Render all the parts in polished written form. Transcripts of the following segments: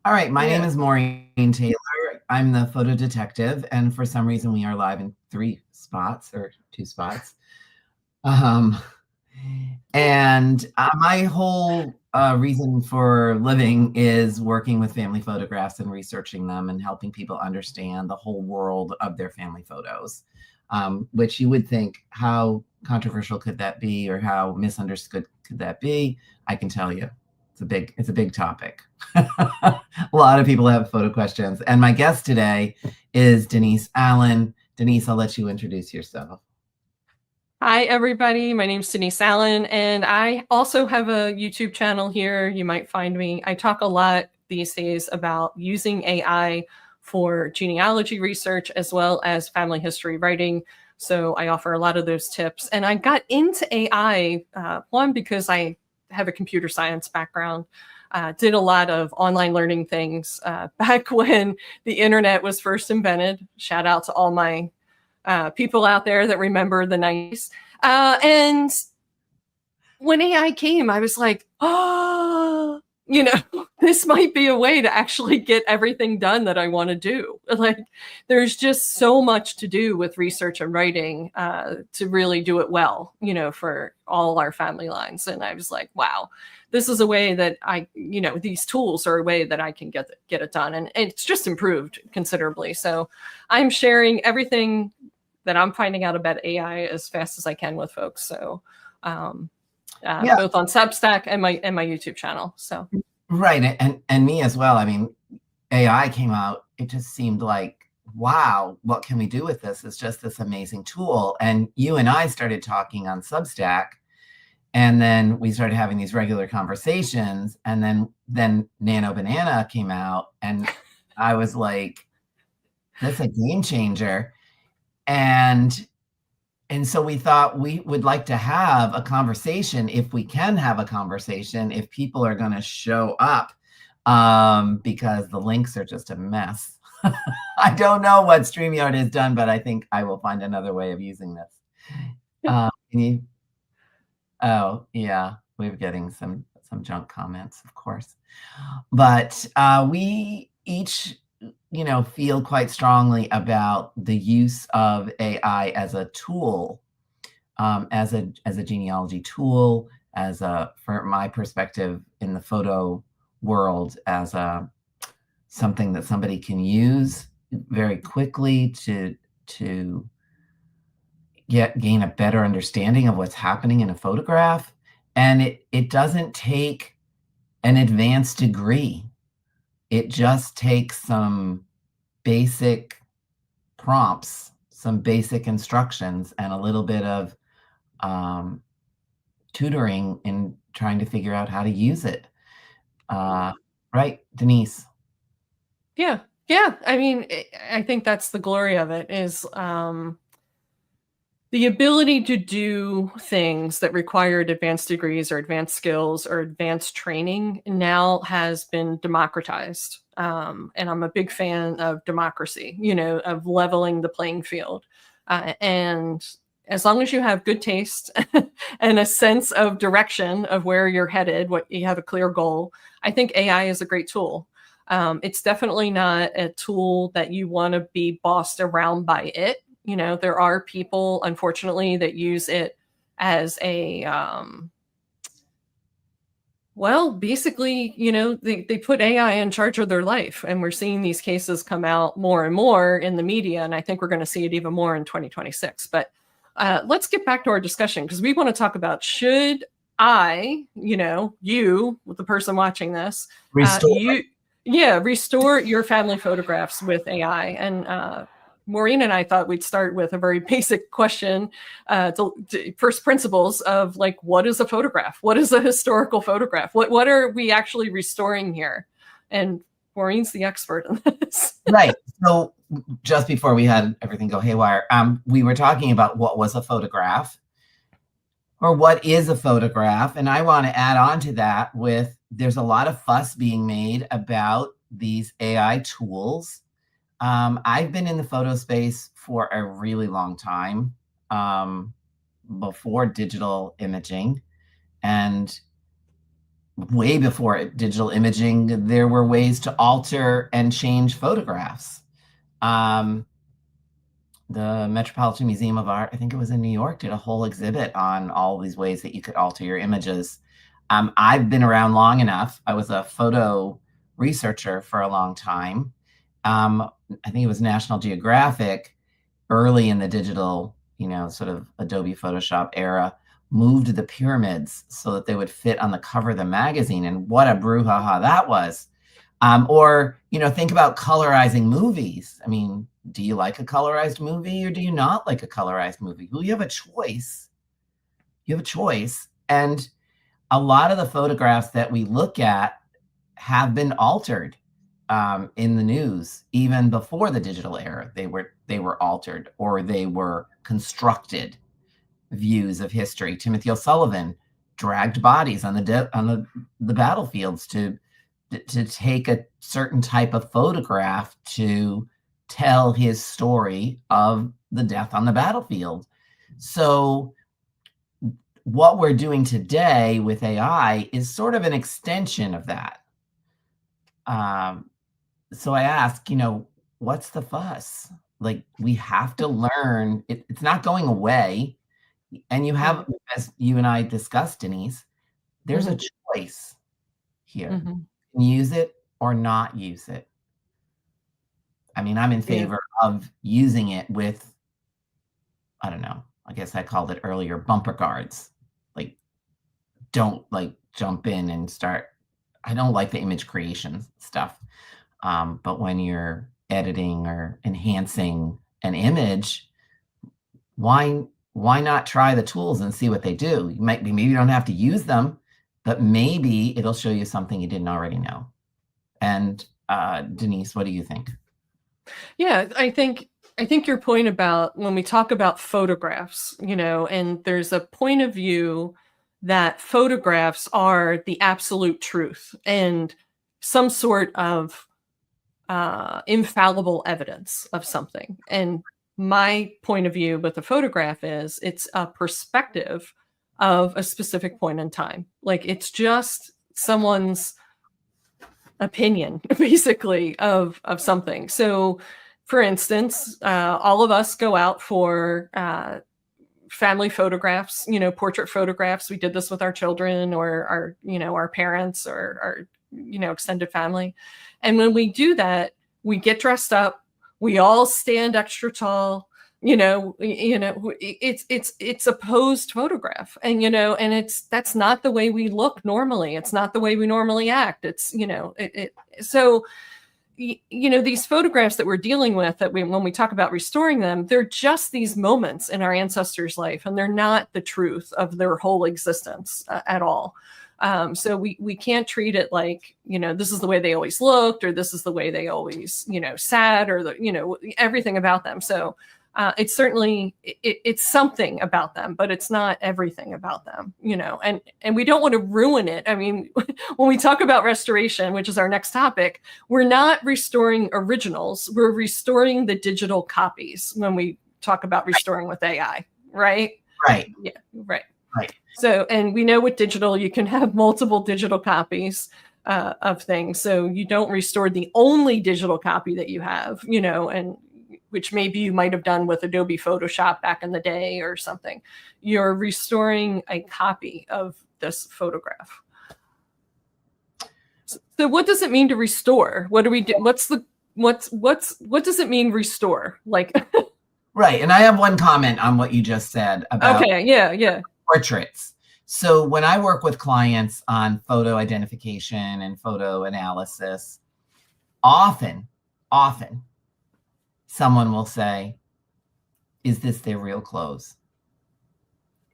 All right, my name Yeah. is Maureen Taylor. I'm the photo detective, and for some reason, we are live in three spots or two spots. Um, and my whole reason for living is working with family photographs and researching them and helping people understand the whole world of their family photos, which you would think, how controversial could that be, or how misunderstood could that be? I can tell you, it's a big topic. A lot of people have photo questions, and my guest today is Denyse Allen. Denyse, I'll let you introduce yourself. Hi, everybody. My name's Denise Allen, and I also have a YouTube channel here. You might find me. I talk a lot these days about using AI for genealogy research as well as family history writing. So I offer a lot of those tips. And I got into AI, one, because I have a computer science background. Did a lot of online learning things back when the internet was first invented. Shout out to all my people out there that remember the 90s. And when AI came, I was like, oh, this might be a way to actually get everything done that I want to do. Like, there's just so much to do with research and writing to really do it well, for all our family lines. And I was like, wow, this is a way that these tools are a way that I can get it done. And it's just improved considerably. So I'm sharing everything that I'm finding out about AI as fast as I can with folks. So, Yeah, both on Substack and my YouTube channel. So, right, and me as well. I mean, AI came out. It just seemed like, wow, what can we do with this? It's just this amazing tool. And you and I started talking on Substack, and then we started having these regular conversations. And then Nano Banana came out, and I was like, that's a game changer. And And so we thought we would like to have a conversation, if we can have a conversation, if people are going to show up, because the links are just a mess. I don't know what StreamYard has done, but I think I will find another way of using this. Can you? Oh, yeah, we're getting some junk comments, of course. But we each, feel quite strongly about the use of AI as a tool, as a genealogy tool, for my perspective in the photo world, as a something that somebody can use very quickly to gain a better understanding of what's happening in a photograph. And it doesn't take an advanced degree. It just takes some basic prompts, some basic instructions, and a little bit of um, tutoring in trying to figure out how to use it. Uh, right, Denyse? yeah, yeah. I mean, I think that's the glory of it is the ability to do things that required advanced degrees or advanced skills or advanced training now has been democratized. And I'm a big fan of democracy, of leveling the playing field. And as long as you have good taste and a sense of direction of where you're headed, what you have a clear goal, I think AI is a great tool. It's definitely not a tool that you want to be bossed around by it. There are people, unfortunately, that use it as a well, basically, they put AI in charge of their life. And we're seeing these cases come out more and more in the media. And I think we're going to see it even more in 2026. But let's get back to our discussion because we want to talk about, should I, you, the person watching this, Restore. restore your family photographs with AI. And Maureen and I thought we'd start with a very basic question, to first principles of, like, what is a photograph? What is a historical photograph? What are we actually restoring here? And Maureen's the expert in this. Right. So just before we had everything go haywire, we were talking about what was a photograph, or what is a photograph. And I want to add on to that with, there's a lot of fuss being made about these AI tools. I've been in the photo space for a really long time, before digital imaging. And way before digital imaging, there were ways to alter and change photographs. Um, the Metropolitan Museum of Art, I think it was in New York, did a whole exhibit on all these ways that you could alter your images. I've been around long enough. I was a photo researcher for a long time. I think it was National Geographic, early in the digital, sort of Adobe Photoshop era, moved the pyramids so that they would fit on the cover of the magazine. And what a brouhaha that was. Or, think about colorizing movies. I mean, do you like a colorized movie or do you not like a colorized movie? Well, you have a choice. You have a choice. And a lot of the photographs that we look at have been altered in the news. Even before the digital era, they were altered, or they were constructed views of history. Timothy O'Sullivan dragged bodies on the battlefields to take a certain type of photograph to tell his story of the death on the battlefield. So what we're doing today with AI is sort of an extension of that. So I ask, what's the fuss? Like, we have to learn. It's not going away. And you have, as you and I discussed, Denyse, there's a choice here. Use it or not use it. I mean, I'm in favor of using it with, I don't know, I guess I called it earlier, bumper guards. Like, don't jump in and start. I don't like the image creation stuff. But when you're editing or enhancing an image, why not try the tools and see what they do? Maybe you don't have to use them, but maybe it'll show you something you didn't already know. And Denyse, what do you think? Yeah, I think your point about when we talk about photographs, and there's a point of view that photographs are the absolute truth and some sort of infallible evidence of something. And my point of view with a photograph is it's a perspective of a specific point in time. Like, it's just someone's opinion, basically, of something. So, for instance, all of us go out for family photographs, portrait photographs. We did this with our children or our parents or our extended family. And when we do that, we get dressed up. We all stand extra tall. It's a posed photograph, and that's not the way we look normally. It's not the way we normally act. It's so these photographs that we're dealing with, when we talk about restoring them, they're just these moments in our ancestors' life, and they're not the truth of their whole existence at all. So we can't treat it like, this is the way they always looked, or this is the way they always, sat, or everything about them. So it's certainly, it's something about them, but it's not everything about them, and we don't want to ruin it. I mean, when we talk about restoration, which is our next topic, we're not restoring originals. We're restoring the digital copies when we talk about restoring with AI, right? Right. Yeah, right. Right. So, and we know with digital, you can have multiple digital copies of things. So you don't restore the only digital copy that you have, and which maybe you might have done with Adobe Photoshop back in the day or something. You're restoring a copy of this photograph. So what does it mean to restore? What do we do? What does it mean restore? Like, right. And I have one comment on what you just said about portraits. So when I work with clients on photo identification and photo analysis, often someone will say, is this their real clothes?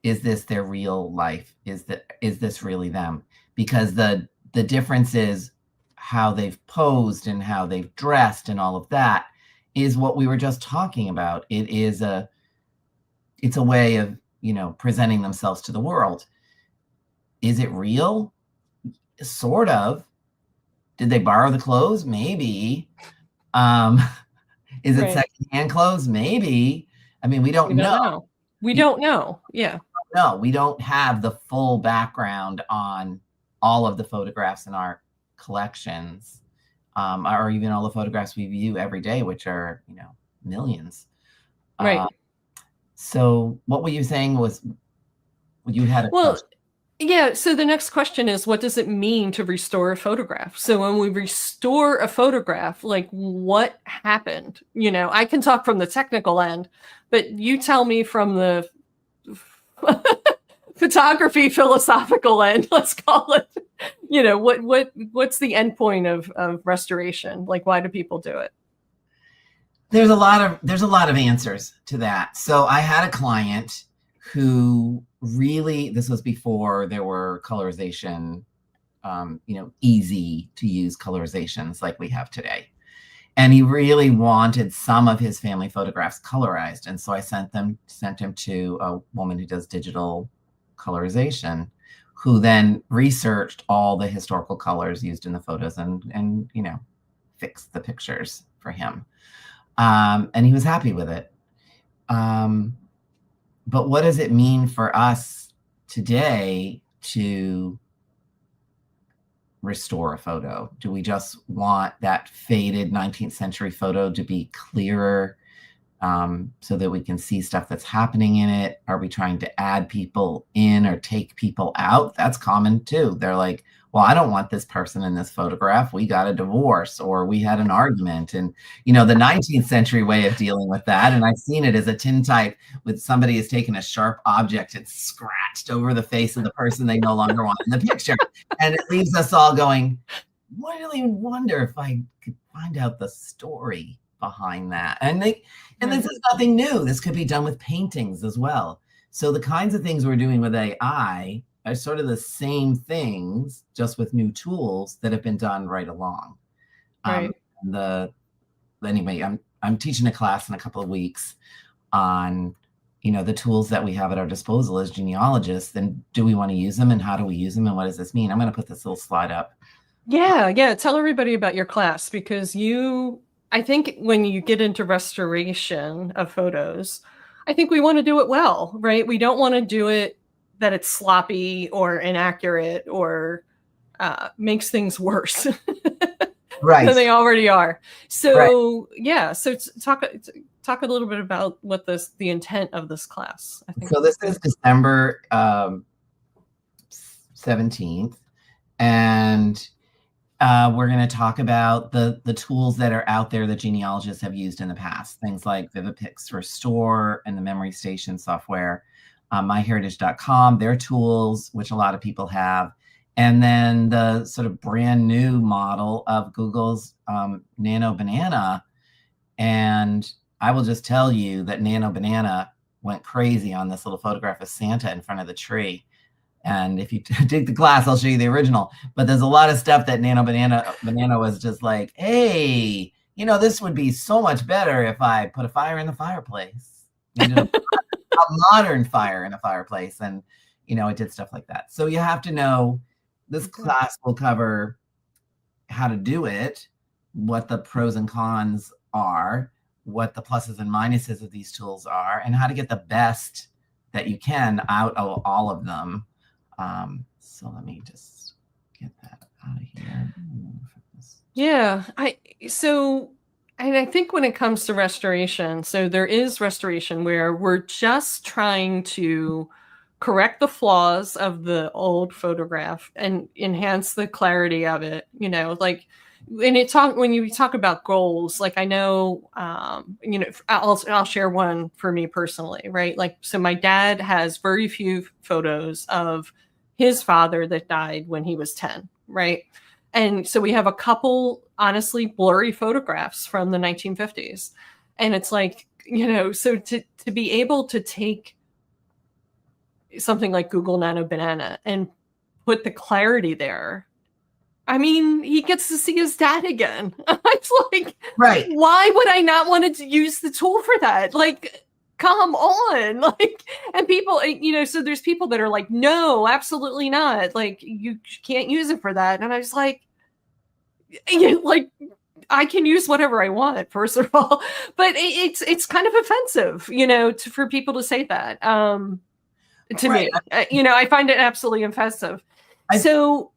Is this their real life? Is this really them? Because the difference is how they've posed and how they've dressed and all of that is what we were just talking about. It's a way of, presenting themselves to the world. Is it real? Sort of. Did they borrow the clothes? Maybe. Is it secondhand clothes? Maybe. I mean, we don't know. We don't know. Yeah. No, we don't have the full background on all of the photographs in our collections, or even all the photographs we view every day, which are, millions. Right. So what were you saying was you had a Well, question? yeah. So the next question is, what does it mean to restore a photograph? So when we restore a photograph, like what happened? I can talk from the technical end, but you tell me from the photography philosophical end, let's call it. What's the end point of restoration? Like, why do people do it? There's a lot of answers to that. So I had a client who really, this was before there were colorization, easy to use colorizations like we have today. And he really wanted some of his family photographs colorized. And so I sent him to a woman who does digital colorization, who then researched all the historical colors used in the photos and fixed the pictures for him. And he was happy with it. But what does it mean for us today to restore a photo? Do we just want that faded 19th century photo to be clearer, so that we can see stuff that's happening in it? Are we trying to add people in or take people out? That's common too. They're like, well, I don't want this person in this photograph. We got a divorce or we had an argument. And, the 19th century way of dealing with that, and I've seen it as a tintype with somebody has taken a sharp object and scratched over the face of the person they no longer want in the picture. And it leaves us all going, really wonder if I could find out the story behind that. And this is nothing new. This could be done with paintings as well. So the kinds of things we're doing with AI are sort of the same things, just with new tools that have been done right along. Right. Anyway, I'm teaching a class in a couple of weeks on, the tools that we have at our disposal as genealogists, and do we want to use them, and how do we use them, and what does this mean? I'm going to put this little slide up. Yeah. Tell everybody about your class, because I think when you get into restoration of photos, I think we want to do it well, right? We don't want to do it that it's sloppy or inaccurate or makes things worse Right. than they already are. So Right. yeah, so talk a little bit about what the intent of this class. I think so. This is December 17th, and we're going to talk about the tools that are out there that genealogists have used in the past. Things like Vivipix Restore and the Memory Station software, myheritage.com, their tools, which a lot of people have. And then the sort of brand new model of Google's Nano Banana. And I will just tell you that Nano Banana went crazy on this little photograph of Santa in front of the tree. And if you take the class, I'll show you the original. But there's a lot of stuff that Nano Banana was just like, hey, this would be so much better if I put a fire in the fireplace. A modern fire in a fireplace. And, it did stuff like that. So you have to know, this class will cover how to do it, what the pros and cons are, what the pluses and minuses of these tools are, and how to get the best that you can out of all of them. So let me just get that out of here. Yeah, and I think when it comes to restoration, so there is restoration where we're just trying to correct the flaws of the old photograph and enhance the clarity of it, like when you talk about goals, like I know, I'll share one for me personally, right? Like, so my dad has very few photos of his father that died when he was 10, right? And so we have a couple honestly blurry photographs from the 1950s. And it's like, so to be able to take something like Google Nano Banana and put the clarity there, I mean, he gets to see his dad again. It's like, right. Why would I not want to use the tool for that? Like, come on. Like, and people, so there's people that are like, no, absolutely not. Like, you can't use it for that. And I was like, I can use whatever I want, first of all, but it's kind of offensive, for people to say that. To me, I find it absolutely offensive. So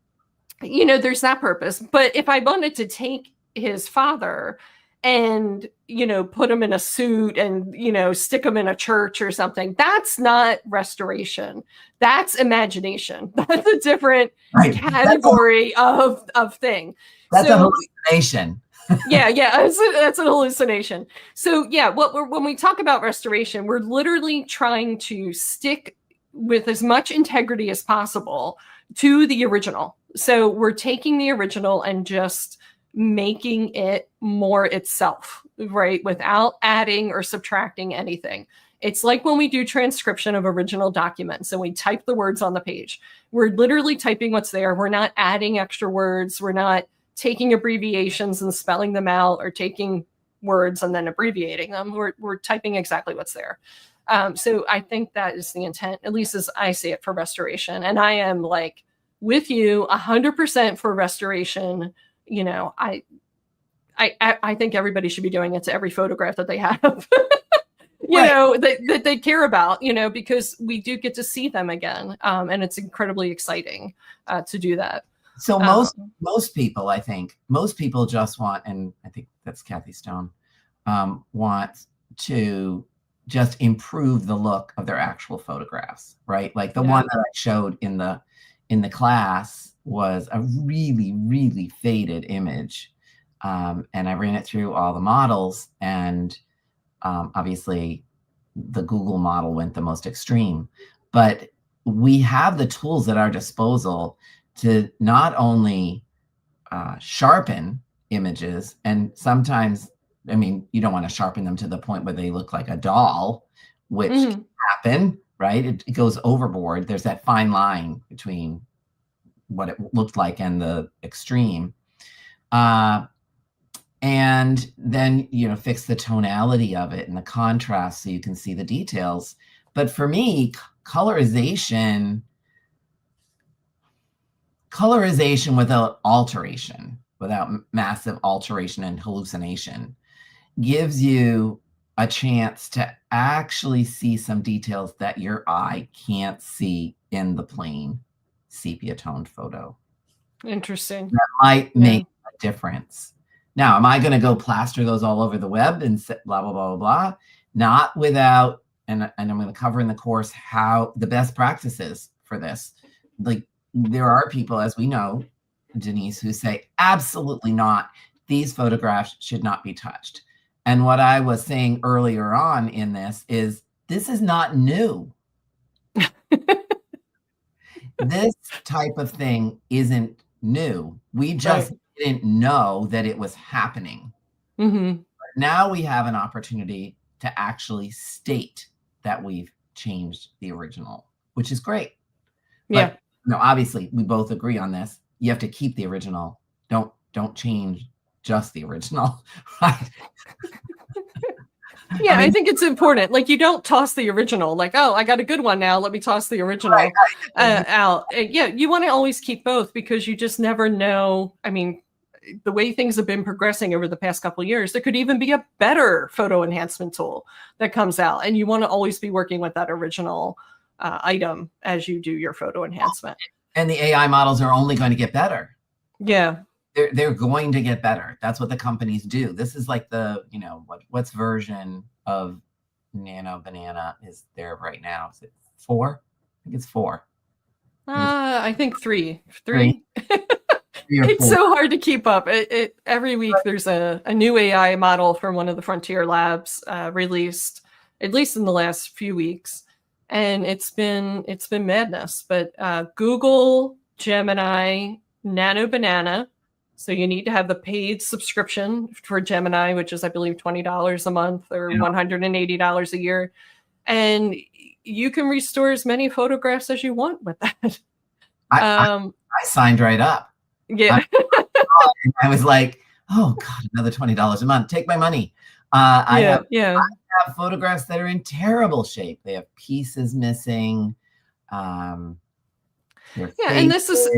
there's that purpose. But if I wanted to take his father and, put him in a suit and, stick him in a church or something, that's not restoration. That's imagination. That's a different category of thing. That's a hallucination. yeah, that's an hallucination. So yeah, when we talk about restoration, we're literally trying to stick with as much integrity as possible to the original. So we're taking the original and just making it more itself, right? Without adding or subtracting anything. It's like when we do transcription of original documents and we type the words on the page. We're literally typing what's there. We're not adding extra words. We're not taking abbreviations and spelling them out, or taking words and then abbreviating them. We're typing exactly what's there. So I think that is the intent, at least as I see it, for restoration. And I am like with you 100% for restoration. I think everybody should be doing it to every photograph that they have, that they care about, because we do get to see them again. And it's incredibly exciting to do that. So most people, I think, just want, and I think that's Kathy Stone, want to just improve the look of their actual photographs, right? Like the one that I showed in the class was a really, really faded image. And I ran it through all the models, and obviously the Google model went the most extreme. But we have the tools at our disposal to not only sharpen images, and sometimes, I mean, you don't want to sharpen them to the point where they look like a doll, which can happen, right? It goes overboard. There's that fine line between what it looked like and the extreme. And then, fix the tonality of it and the contrast so you can see the details. But for me, colorization without alteration, without massive alteration and hallucination, gives you a chance to actually see some details that your eye can't see in the plain sepia toned photo. Interesting. That might make a difference. Now, am I going to go plaster those all over the web and blah, blah, blah, blah, blah? Not without, and I'm going to cover in the course how the best practices for this. Like, there are people, as we know, Denyse, who say, absolutely not. These photographs should not be touched. And what I was saying earlier on in this is not new. This type of thing isn't new. We just didn't know that it was happening. But now we have an opportunity to actually state that we've changed the original, which is great. But, obviously, we both agree on this. You have to keep the original. Don't change just the original, right? Yeah, I think it's important. Like, you don't toss the original. Like, oh, I got a good one now. Let me toss the original out. Yeah, you want to always keep both, because you just never know. I mean, the way things have been progressing over the past couple of years, there could even be a better photo enhancement tool that comes out, and you want to always be working with that original item as you do your photo enhancement. And the AI models are only going to get better. Yeah. They're going to get better. That's what the companies do. This is like the, what's version of Nano Banana is there right now? Is it 4? I think it's 4. I think 3. 3. It's so hard to keep up. Every week there's a new AI model from one of the frontier labs released, at least in the last few weeks, and it's been madness. But Google, Gemini, Nano Banana. So you need to have the paid subscription for Gemini, which is, I believe, $20 a month or $180 a year. And you can restore as many photographs as you want with that. I signed right up. Yeah. I was like, oh, God, another $20 a month. Take my money. I have photographs that are in terrible shape. They have pieces missing. And this is...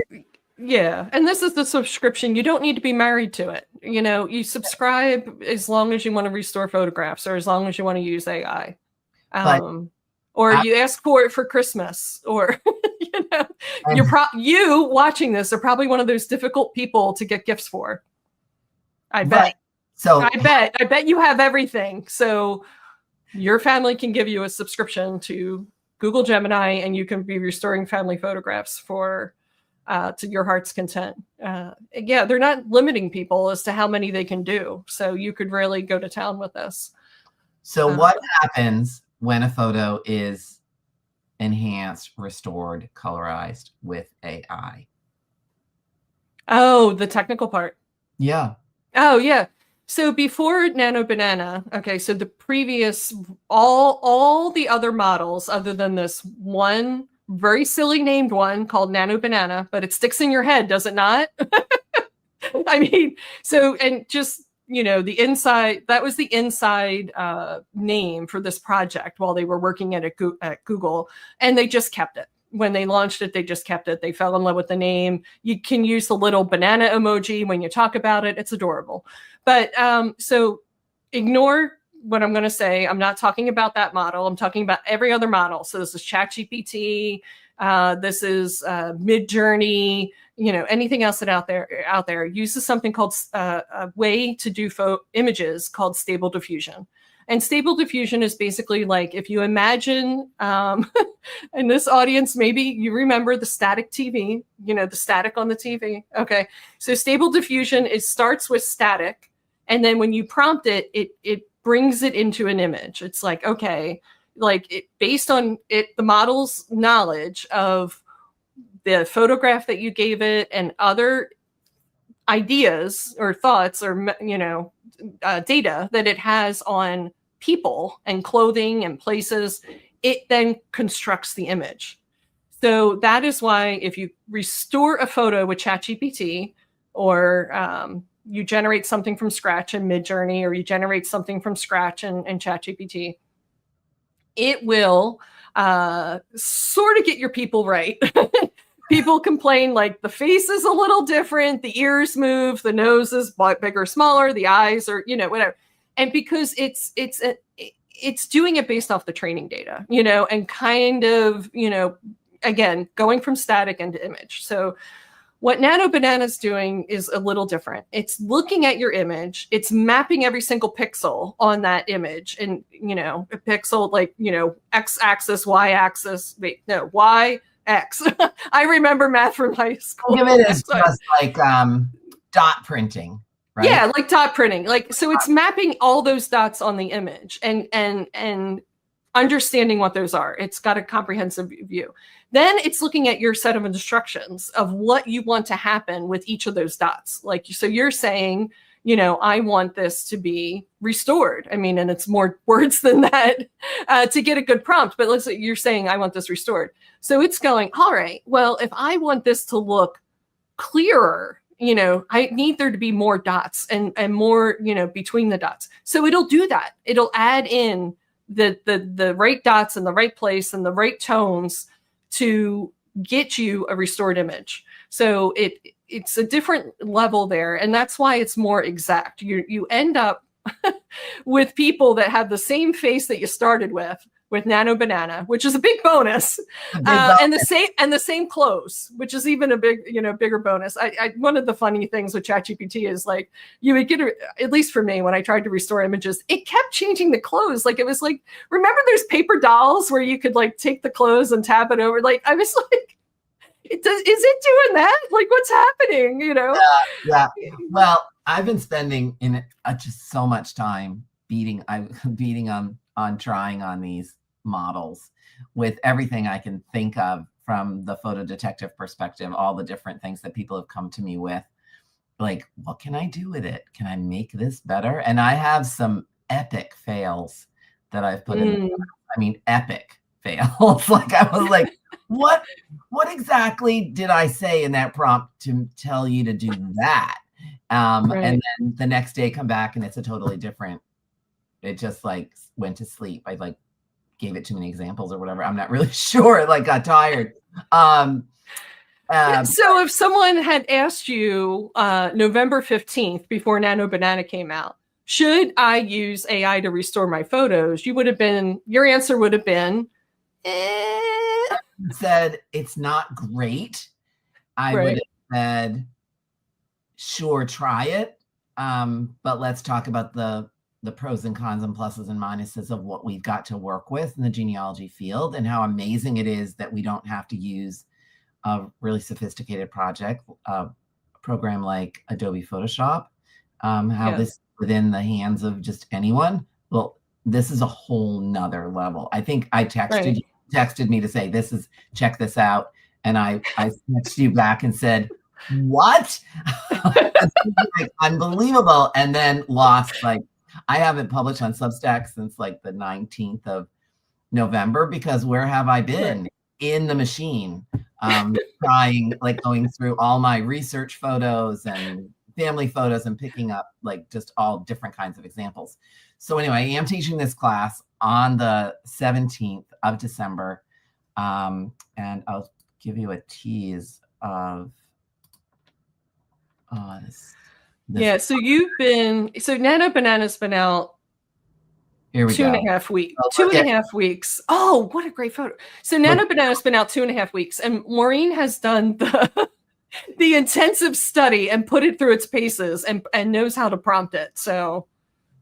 Yeah. And this is the subscription. You don't need to be married to it. You subscribe as long as you want to restore photographs, or as long as you want to use AI. Or you ask for it for Christmas, or, know, And you watching this are probably one of those difficult people to get gifts for. I bet. right. So I bet you have everything. So your family can give you a subscription to Google Gemini, and you can be restoring family photographs for to your heart's content. Yeah, they're not limiting people as to how many they can do. So you could really go to town with this. So what happens when a photo is enhanced, restored, colorized with AI? Oh, the technical part. Yeah. Oh, yeah. So before Nano Banana, okay, so the previous, all the other models other than this one very silly named one called Nano Banana, but it sticks in your head, does it not? I mean, so, and just, you know, the inside, that was the inside name for this project while they were working at Google, and they just kept it. When they launched it, they just kept it. They fell in love with the name. You can use the little banana emoji when you talk about it. It's adorable. But so ignore what I'm going to say. I'm not talking about that model. I'm talking about every other model. So this is ChatGPT. This is Midjourney. You know, anything else that out there uses something called a way to do images called Stable Diffusion. And Stable Diffusion is basically like if you imagine, in this audience, maybe you remember the static TV, you know, the static on the TV. Okay. So Stable Diffusion starts with static. And then when you prompt it, it brings it into an image. It's like, okay, like it based on it, the model's knowledge of the photograph that you gave it and other ideas or thoughts or, you know, data that it has on people and clothing and places, it then constructs the image. So that is why if you restore a photo with ChatGPT or you generate something from scratch in Midjourney or you generate something from scratch in ChatGPT, it will sort of get your people right. People complain like the face is a little different, the ears move, the nose is bigger, smaller, the eyes are, you know, whatever. And because it's doing it based off the training data, you know, and kind of, you know, again, going from static into image. So what Nano Banana is doing is a little different. It's looking at your image. It's mapping every single pixel on that image. And, you know, a pixel like, you know, x-axis, y-axis, wait, no, y, X. I remember math from high school. Think of it as just like dot printing, right? Yeah, like dot printing. Like so it's mapping all those dots on the image and understanding what those are. It's got a comprehensive view. Then it's looking at your set of instructions of what you want to happen with each of those dots. Like so you're saying, you know, I want this to be restored. I mean, and it's more words than that to get a good prompt. But let's say you're saying, I want this restored. So it's going, all right, well, if I want this to look clearer, you know, I need there to be more dots and more, you know, between the dots. So it'll do that. It'll add in the right dots in the right place and the right tones to get you a restored image. So it's a different level there. And that's why it's more exact. You end up with people that have the same face that you started with Nano Banana, which is a big bonus, and the same clothes, which is even a bigger bonus. One of the funny things with ChatGPT is like you would get at least for me when I tried to restore images, it kept changing the clothes. Like it was like remember there's paper dolls where you could like take the clothes and tap it over. Like I was like, is it doing that? Like what's happening? You know? Yeah. Well, I've been spending just so much time beating on trying on these models with everything I can think of from the photo detective perspective, all the different things that people have come to me with. Like, what can I do with it? Can I make this better? And I have some epic fails that I've put in. I mean, epic fails. Like I was like, what exactly did I say in that prompt to tell you to do that? Right. And then the next day come back and it's a totally different, it just like went to sleep. I like gave it too many examples or whatever. I'm not really sure. It like got tired. So if someone had asked you November 15th before Nano Banana came out, should I use AI to restore my photos? Your answer would have been, said it's not great, I would have said, sure, try it. But let's talk about the pros and cons and pluses and minuses of what we've got to work with in the genealogy field, and how amazing it is that we don't have to use a really sophisticated program like Adobe Photoshop. How this is within the hands of just anyone. Well, this is a whole nother level. I think I texted me to say, check this out. And I texted you back and said, what? Like, unbelievable. And then lost, like, I haven't published on Substack since like the 19th of November, because where have I been? In the machine, trying, like, going through all my research photos and family photos and picking up like just all different kinds of examples. So anyway, I am teaching this class on the 17th of December. And I'll give you a tease of this. Yeah, so Nano Banana's been out Here we 2.5 weeks. 2.5 weeks. Oh, what a great photo. So Nano Banana's been out 2.5 weeks, and Maureen has done the intensive study and put it through its paces and knows how to prompt it. So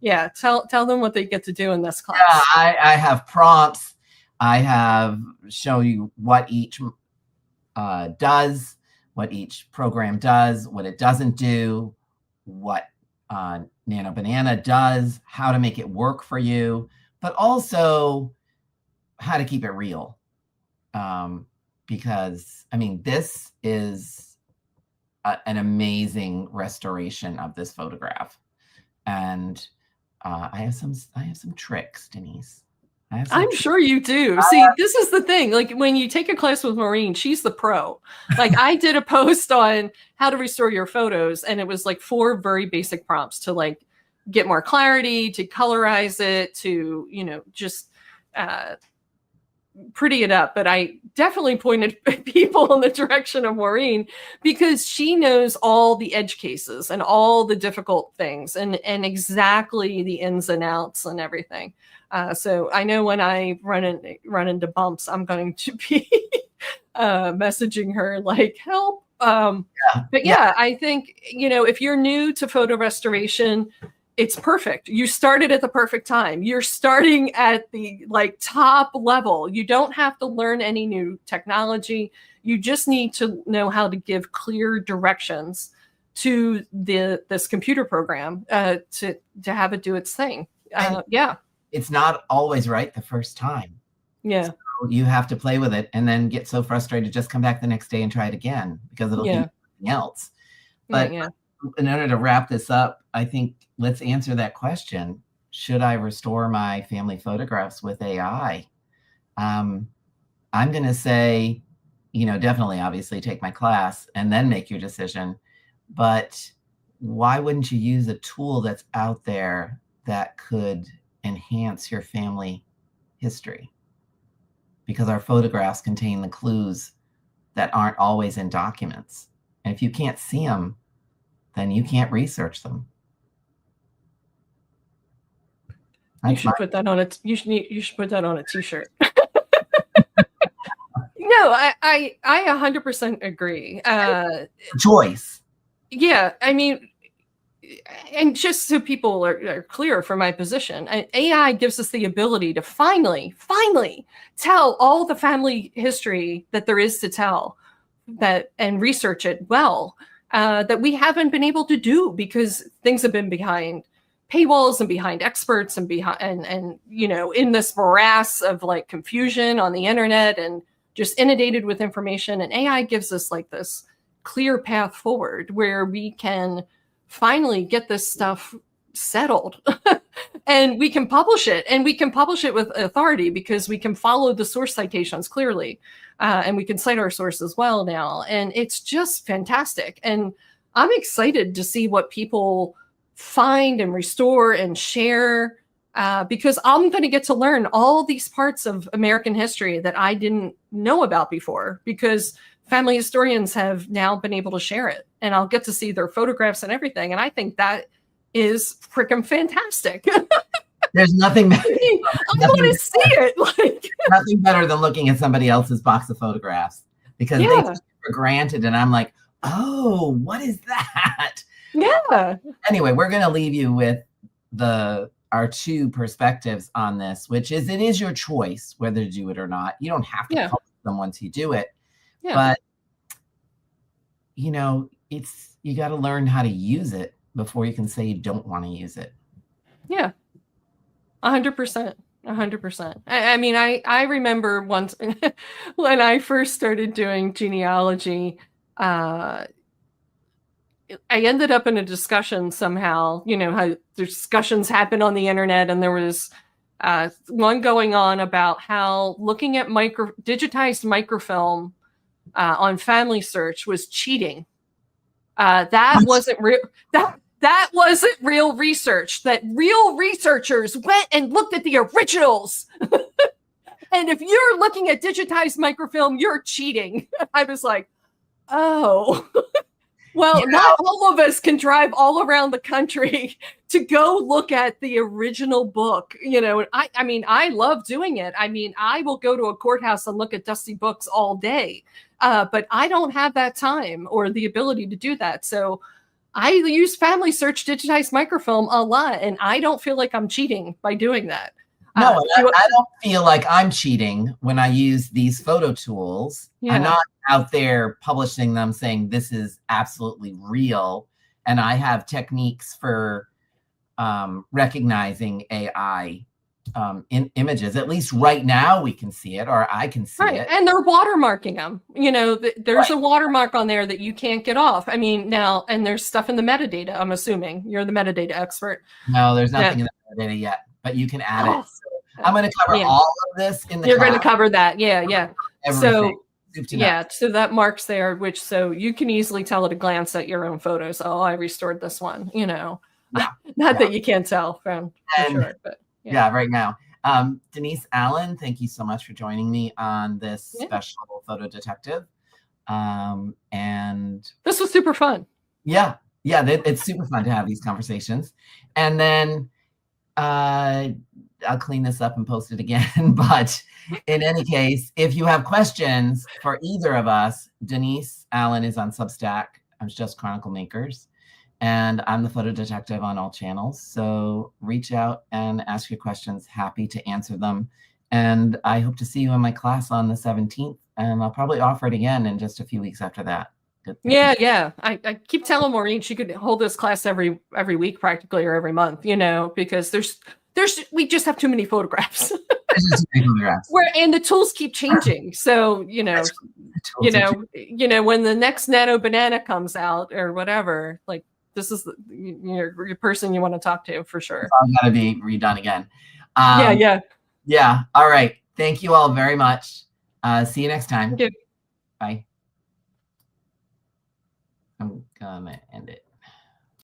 yeah, tell them what they get to do in this class. Yeah, I have prompts. I have shown you what each does, what each program does, what it doesn't do, what Nano Banana does, how to make it work for you, but also how to keep it real. Because I mean, this is an amazing restoration of this photograph, and I have some tricks, Denyse. I'm sure you do. See, this is the thing. Like, when you take a class with Maureen, she's the pro. Like, I did a post on how to restore your photos, and it was like 4 very basic prompts to like get more clarity, to colorize it, to, just pretty it up. But I definitely pointed people in the direction of Maureen, because she knows all the edge cases and all the difficult things and exactly the ins and outs and everything. So I know when I run into bumps, I'm going to be messaging her like, help. But yeah, I think, if you're new to photo restoration, it's perfect. You started at the perfect time. You're starting at the top level. You don't have to learn any new technology. You just need to know how to give clear directions to this computer program to have it do its thing. Yeah. It's not always right the first time. Yeah. So you have to play with it and then get so frustrated, just come back the next day and try it again, because it'll do something else. But in order to wrap this up, I think let's answer that question. Should I restore my family photographs with AI? I'm going to say, definitely, obviously take my class and then make your decision. But why wouldn't you use a tool that's out there that could enhance your family history? Because our photographs contain the clues that aren't always in documents. And if you can't see them, then you can't research them. You should put that on a t-shirt. No, I 100% agree. Choice. Yeah, I mean, and just so people are clear from my position, AI gives us the ability to finally tell all the family history that there is to tell, and research it well, that we haven't been able to do because things have been behind paywalls and behind experts and in this morass of confusion on the internet and just inundated with information. And AI gives us this clear path forward where we can finally get this stuff settled and we can publish it, and we can publish it with authority because we can follow the source citations clearly, and we can cite our sources well now. And it's just fantastic. And I'm excited to see what people find and restore and share, because I'm going to get to learn all these parts of American history that I didn't know about before, because family historians have now been able to share it, and I'll get to see their photographs and everything. And I think that is freaking fantastic. There's nothing. I want to see it. Nothing better than looking at somebody else's box of photographs because they take it for granted. And I'm like, oh, what is that? Yeah. Anyway, we're going to leave you with our two perspectives on this, which is it is your choice whether to do it or not. You don't have to publish them once you do it. Yeah. But, you know, you got to learn how to use it before you can say you don't want to use it. Yeah. 100%. 100%. I mean, I remember once when I first started doing genealogy, I ended up in a discussion somehow, you know, how discussions happen on the internet, and there was one going on about how looking at digitized microfilm on Family Search was cheating. That wasn't real. That wasn't real research. That real researchers went and looked at the originals. And if you're looking at digitized microfilm, you're cheating. I was like, oh. Well, not all of us can drive all around the country to go look at the original book. You know, I mean, I love doing it. I mean, I will go to a courthouse and look at dusty books all day, but I don't have that time or the ability to do that. So I use Family Search digitized microfilm a lot, and I don't feel like I'm cheating by doing that. No, I don't feel like I'm cheating when I use these photo tools. Yeah. I'm not out there publishing them saying this is absolutely real. And I have techniques for recognizing AI in images. At least right now we can see it, or I can see it. And they're watermarking them. You know, there's a watermark on there that you can't get off. I mean, now, and there's stuff in the metadata, I'm assuming. You're the metadata expert. No, there's nothing in the metadata yet, but you can add it. So I'm going to cover all of this in the You're going to cover that. Yeah. Everything. So that marks there, which so you can easily tell at a glance at your own photos. Oh, I restored this one, you know. Not that you can't tell from sure, but right now. Denyse Allen, thank you so much for joining me on this special photo detective. And this was super fun. Yeah, it's super fun to have these conversations. And then I'll clean this up and post it again. But in any case, if you have questions for either of us, Denyse Allen is on Substack. I'm just Chronicle Makers. And I'm the photo detective on all channels. So reach out and ask your questions. Happy to answer them. And I hope to see you in my class on the 17th. And I'll probably offer it again in just a few weeks after that. Yeah. I keep telling Maureen she could hold this class every week practically, or every month, you know, because we just have too many photographs. And the tools keep changing. So, you know, when the next Nano banana comes out or whatever, like, this is your person you want to talk to for sure. It's all got to be redone again. Yeah. All right. Thank you all very much. See you next time. Thank you. Bye. I'm gonna end it.